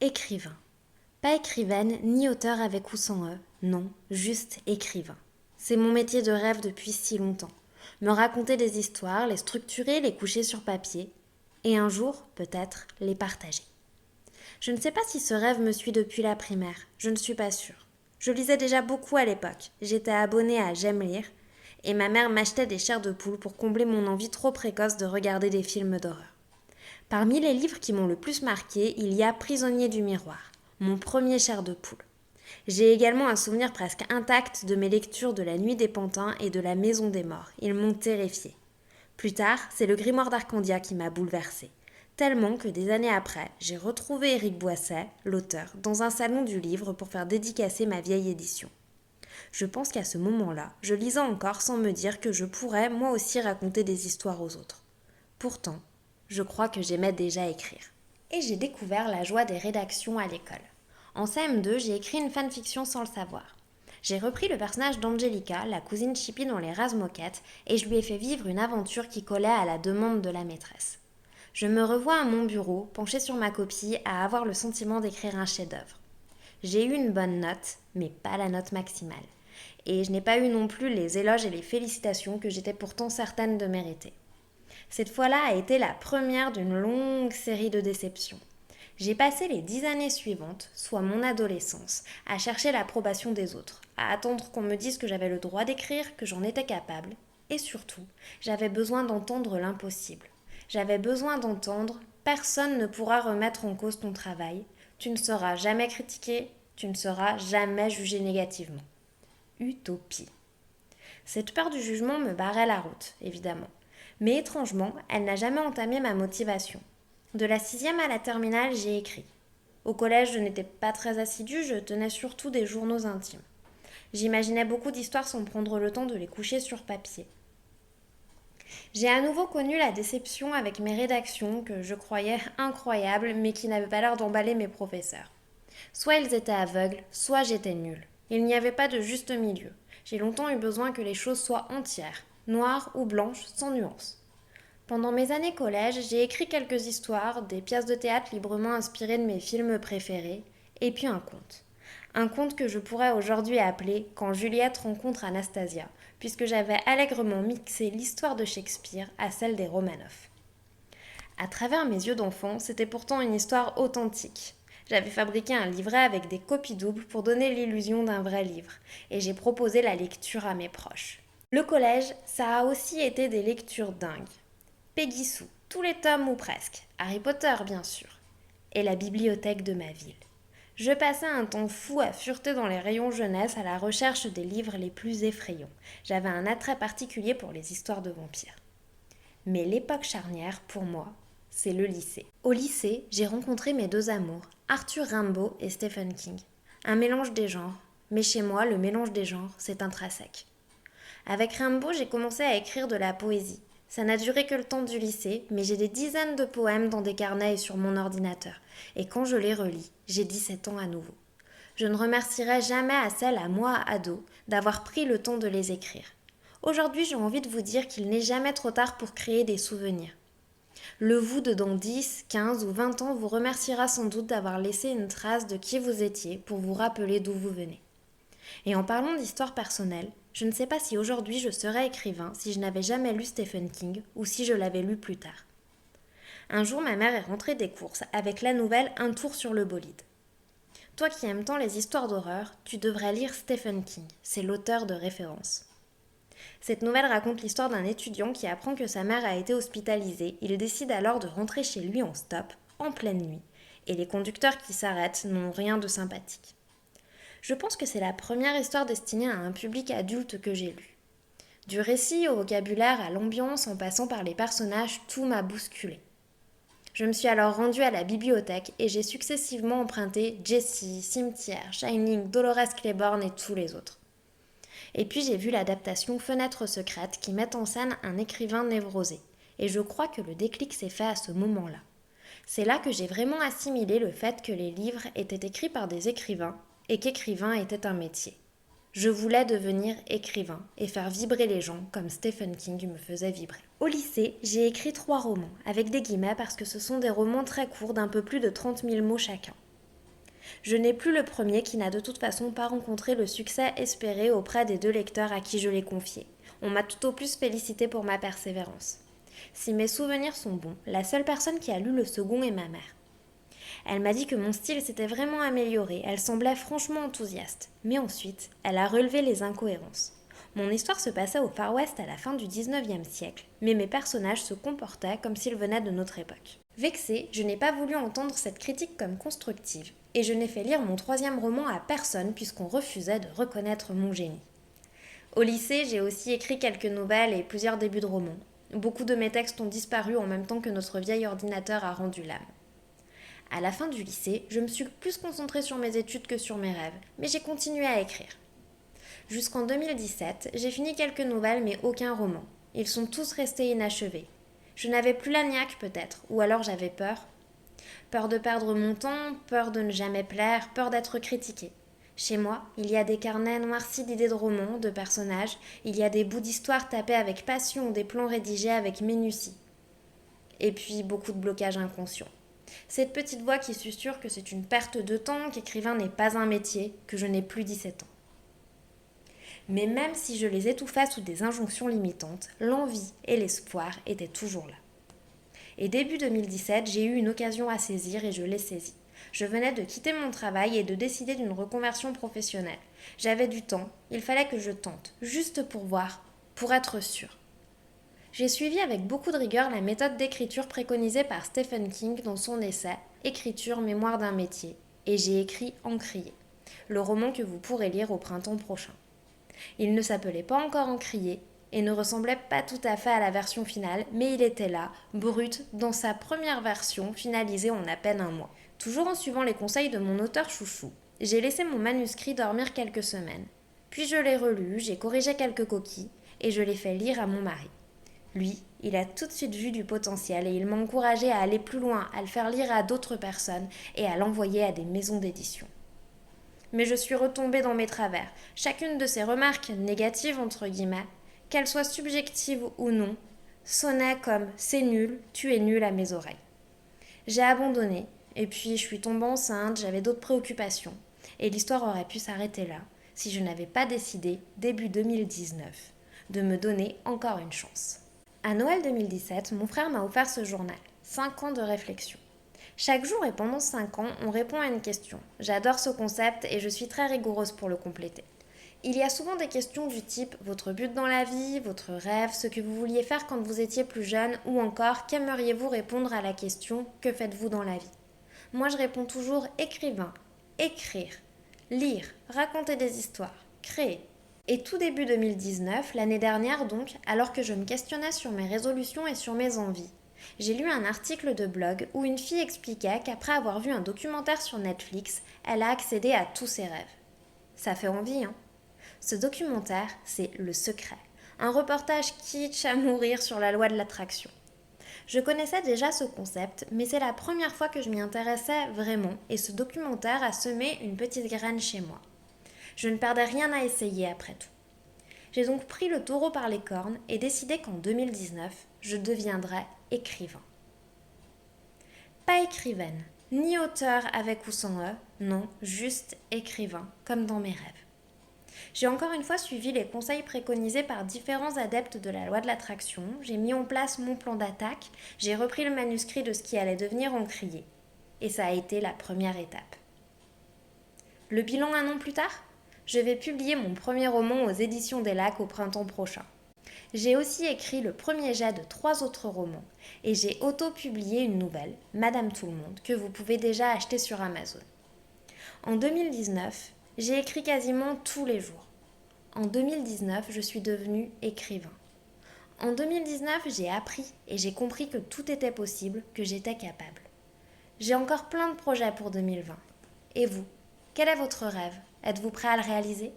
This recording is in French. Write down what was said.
Écrivain. Pas écrivaine, ni auteur avec ou sans E, non, juste écrivain. C'est mon métier de rêve depuis si longtemps. Me raconter des histoires, les structurer, les coucher sur papier, et un jour, peut-être, les partager. Je ne sais pas si ce rêve me suit depuis la primaire, je ne suis pas sûre. Je lisais déjà beaucoup à l'époque, j'étais abonnée à J'aime lire, et ma mère m'achetait des chairs de poule pour combler mon envie trop précoce de regarder des films d'horreur. Parmi les livres qui m'ont le plus marqué, il y a Prisonnier du miroir, mon premier chair de poule. J'ai également un souvenir presque intact de mes lectures de La Nuit des Pantins et de La Maison des Morts. Ils m'ont terrifiée. Plus tard, c'est le grimoire d'Arcandia qui m'a bouleversée. Tellement que des années après, j'ai retrouvé Éric Boisset, l'auteur, dans un salon du livre pour faire dédicacer ma vieille édition. Je pense qu'à ce moment-là, je lisais encore sans me dire que je pourrais moi aussi raconter des histoires aux autres. Pourtant, je crois que j'aimais déjà écrire. Et j'ai découvert la joie des rédactions à l'école. En CM2, j'ai écrit une fanfiction sans le savoir. J'ai repris le personnage d'Angelica, la cousine Chippy dans les Rases Moquettes, et je lui ai fait vivre une aventure qui collait à la demande de la maîtresse. Je me revois à mon bureau, penchée sur ma copie, à avoir le sentiment d'écrire un chef-d'œuvre. J'ai eu une bonne note, mais pas la note maximale. Et je n'ai pas eu non plus les éloges et les félicitations que j'étais pourtant certaine de mériter. Cette fois-là a été la première d'une longue série de déceptions. J'ai passé les 10 années suivantes, soit mon adolescence, à chercher l'approbation des autres, à attendre qu'on me dise que j'avais le droit d'écrire, que j'en étais capable, et surtout, j'avais besoin d'entendre l'impossible. J'avais besoin d'entendre « personne ne pourra remettre en cause ton travail, tu ne seras jamais critiqué, tu ne seras jamais jugé négativement ». Utopie. Cette peur du jugement me barrait la route, évidemment. Mais étrangement, elle n'a jamais entamé ma motivation. De la 6e à la terminale, j'ai écrit. Au collège, je n'étais pas très assidue, je tenais surtout des journaux intimes. J'imaginais beaucoup d'histoires sans prendre le temps de les coucher sur papier. J'ai à nouveau connu la déception avec mes rédactions que je croyais incroyables mais qui n'avaient pas l'air d'emballer mes professeurs. Soit ils étaient aveugles, soit j'étais nulle. Il n'y avait pas de juste milieu. J'ai longtemps eu besoin que les choses soient entières, noires ou blanches, sans nuance. Pendant mes années collège, j'ai écrit quelques histoires, des pièces de théâtre librement inspirées de mes films préférés, et puis un conte. Un conte que je pourrais aujourd'hui appeler Quand Juliette rencontre Anastasia, puisque j'avais allègrement mixé l'histoire de Shakespeare à celle des Romanov. À travers mes yeux d'enfant, c'était pourtant une histoire authentique. J'avais fabriqué un livret avec des copies doubles pour donner l'illusion d'un vrai livre, et j'ai proposé la lecture à mes proches. Le collège, ça a aussi été des lectures dingues. Peggy Sue, tous les tomes ou presque, Harry Potter bien sûr, et la bibliothèque de ma ville. Je passais un temps fou à fureter dans les rayons jeunesse à la recherche des livres les plus effrayants. J'avais un attrait particulier pour les histoires de vampires. Mais l'époque charnière, pour moi, c'est le lycée. Au lycée, j'ai rencontré mes deux amours, Arthur Rimbaud et Stephen King. Un mélange des genres, mais chez moi, le mélange des genres, c'est intrinsèque. Avec Rimbaud, j'ai commencé à écrire de la poésie. Ça n'a duré que le temps du lycée, mais j'ai des dizaines de poèmes dans des carnets et sur mon ordinateur. Et quand je les relis, j'ai 17 ans à nouveau. Je ne remercierai jamais à celle à moi, ado, d'avoir pris le temps de les écrire. Aujourd'hui, j'ai envie de vous dire qu'il n'est jamais trop tard pour créer des souvenirs. Le vous de dans 10, 15 ou 20 ans vous remerciera sans doute d'avoir laissé une trace de qui vous étiez pour vous rappeler d'où vous venez. Et en parlant d'histoire personnelle, je ne sais pas si aujourd'hui je serais écrivain si je n'avais jamais lu Stephen King ou si je l'avais lu plus tard. Un jour, ma mère est rentrée des courses avec la nouvelle Un tour sur le bolide. Toi qui aimes tant les histoires d'horreur, tu devrais lire Stephen King, c'est l'auteur de référence. Cette nouvelle raconte l'histoire d'un étudiant qui apprend que sa mère a été hospitalisée. Il décide alors de rentrer chez lui en stop, en pleine nuit, et les conducteurs qui s'arrêtent n'ont rien de sympathique. Je pense que c'est la première histoire destinée à un public adulte que j'ai lue. Du récit au vocabulaire à l'ambiance en passant par les personnages, tout m'a bousculée. Je me suis alors rendue à la bibliothèque et j'ai successivement emprunté Jessie, Cimetière, Shining, Dolores Claiborne et tous les autres. Et puis j'ai vu l'adaptation Fenêtre secrète qui met en scène un écrivain névrosé. Et je crois que le déclic s'est fait à ce moment-là. C'est là que j'ai vraiment assimilé le fait que les livres étaient écrits par des écrivains et qu'écrivain était un métier. Je voulais devenir écrivain et faire vibrer les gens comme Stephen King me faisait vibrer. Au lycée, j'ai écrit 3 romans, avec des guillemets parce que ce sont des romans très courts d'un peu plus de 30 000 mots chacun. Je n'ai plus le premier qui n'a de toute façon pas rencontré le succès espéré auprès des 2 lecteurs à qui je l'ai confié. On m'a tout au plus félicité pour ma persévérance. Si mes souvenirs sont bons, la seule personne qui a lu le second est ma mère. Elle m'a dit que mon style s'était vraiment amélioré, elle semblait franchement enthousiaste. Mais ensuite, elle a relevé les incohérences. Mon histoire se passait au Far West à la fin du 19e siècle, mais mes personnages se comportaient comme s'ils venaient de notre époque. Vexée, je n'ai pas voulu entendre cette critique comme constructive, et je n'ai fait lire mon 3e roman à personne puisqu'on refusait de reconnaître mon génie. Au lycée, j'ai aussi écrit quelques nouvelles et plusieurs débuts de romans. Beaucoup de mes textes ont disparu en même temps que notre vieil ordinateur a rendu l'âme. À la fin du lycée, je me suis plus concentrée sur mes études que sur mes rêves, mais j'ai continué à écrire. Jusqu'en 2017, j'ai fini quelques nouvelles mais aucun roman. Ils sont tous restés inachevés. Je n'avais plus la niaque peut-être, ou alors j'avais peur. Peur de perdre mon temps, peur de ne jamais plaire, peur d'être critiquée. Chez moi, il y a des carnets noircis d'idées de romans, de personnages, il y a des bouts d'histoire tapés avec passion, des plans rédigés avec minutie. Et puis beaucoup de blocages inconscients. Cette petite voix qui susurre que c'est une perte de temps, qu'écrivain n'est pas un métier, que je n'ai plus 17 ans. Mais même si je les étouffais sous des injonctions limitantes, l'envie et l'espoir étaient toujours là. Et début 2017, j'ai eu une occasion à saisir et je l'ai saisie. Je venais de quitter mon travail et de décider d'une reconversion professionnelle. J'avais du temps, il fallait que je tente, juste pour voir, pour être sûre. J'ai suivi avec beaucoup de rigueur la méthode d'écriture préconisée par Stephen King dans son essai « Écriture, mémoire d'un métier » et j'ai écrit Encrier, le roman que vous pourrez lire au printemps prochain. Il ne s'appelait pas encore Encrier et ne ressemblait pas tout à fait à la version finale, mais il était là, brut, dans sa première version, finalisée en à peine un mois. Toujours en suivant les conseils de mon auteur chouchou, j'ai laissé mon manuscrit dormir quelques semaines. Puis je l'ai relu, j'ai corrigé quelques coquilles et je l'ai fait lire à mon mari. Lui, il a tout de suite vu du potentiel et il m'a encouragé à aller plus loin, à le faire lire à d'autres personnes et à l'envoyer à des maisons d'édition. Mais je suis retombée dans mes travers. Chacune de ces remarques négatives, entre guillemets, qu'elles soient subjectives ou non, sonnait comme « c'est nul, tu es nul » à mes oreilles. J'ai abandonné, et puis je suis tombée enceinte, j'avais d'autres préoccupations, et l'histoire aurait pu s'arrêter là si je n'avais pas décidé, début 2019, de me donner encore une chance. À Noël 2017, mon frère m'a offert ce journal, 5 ans de réflexion. Chaque jour et pendant 5 ans, on répond à une question. J'adore ce concept et je suis très rigoureuse pour le compléter. Il y a souvent des questions du type votre but dans la vie, votre rêve, ce que vous vouliez faire quand vous étiez plus jeune ou encore qu'aimeriez-vous répondre à la question que faites-vous dans la vie. Moi je réponds toujours écrivain, écrire, lire, raconter des histoires, créer. Et tout début 2019, l'année dernière donc, alors que je me questionnais sur mes résolutions et sur mes envies, j'ai lu un article de blog où une fille expliquait qu'après avoir vu un documentaire sur Netflix, elle a accédé à tous ses rêves. Ça fait envie, hein ? Ce documentaire, c'est Le Secret, un reportage kitsch à mourir sur la loi de l'attraction. Je connaissais déjà ce concept, mais c'est la première fois que je m'y intéressais vraiment et ce documentaire a semé une petite graine chez moi. Je ne perdais rien à essayer après tout. J'ai donc pris le taureau par les cornes et décidé qu'en 2019, je deviendrais écrivain. Pas écrivaine, ni auteur avec ou sans E, non, juste écrivain, comme dans mes rêves. J'ai encore une fois suivi les conseils préconisés par différents adeptes de la loi de l'attraction, j'ai mis en place mon plan d'attaque, j'ai repris le manuscrit de ce qui allait devenir Encrier. Et ça a été la première étape. Le bilan 1 an plus tard ? Je vais publier mon premier roman aux éditions des Lacs au printemps prochain. J'ai aussi écrit le premier jet de 3 autres romans et j'ai auto-publié une nouvelle, Madame Tout-le-Monde, que vous pouvez déjà acheter sur Amazon. En 2019, j'ai écrit quasiment tous les jours. En 2019, je suis devenue écrivain. En 2019, j'ai appris et j'ai compris que tout était possible, que j'étais capable. J'ai encore plein de projets pour 2020. Et vous ? Quel est votre rêve ? Êtes-vous prêt à le réaliser ?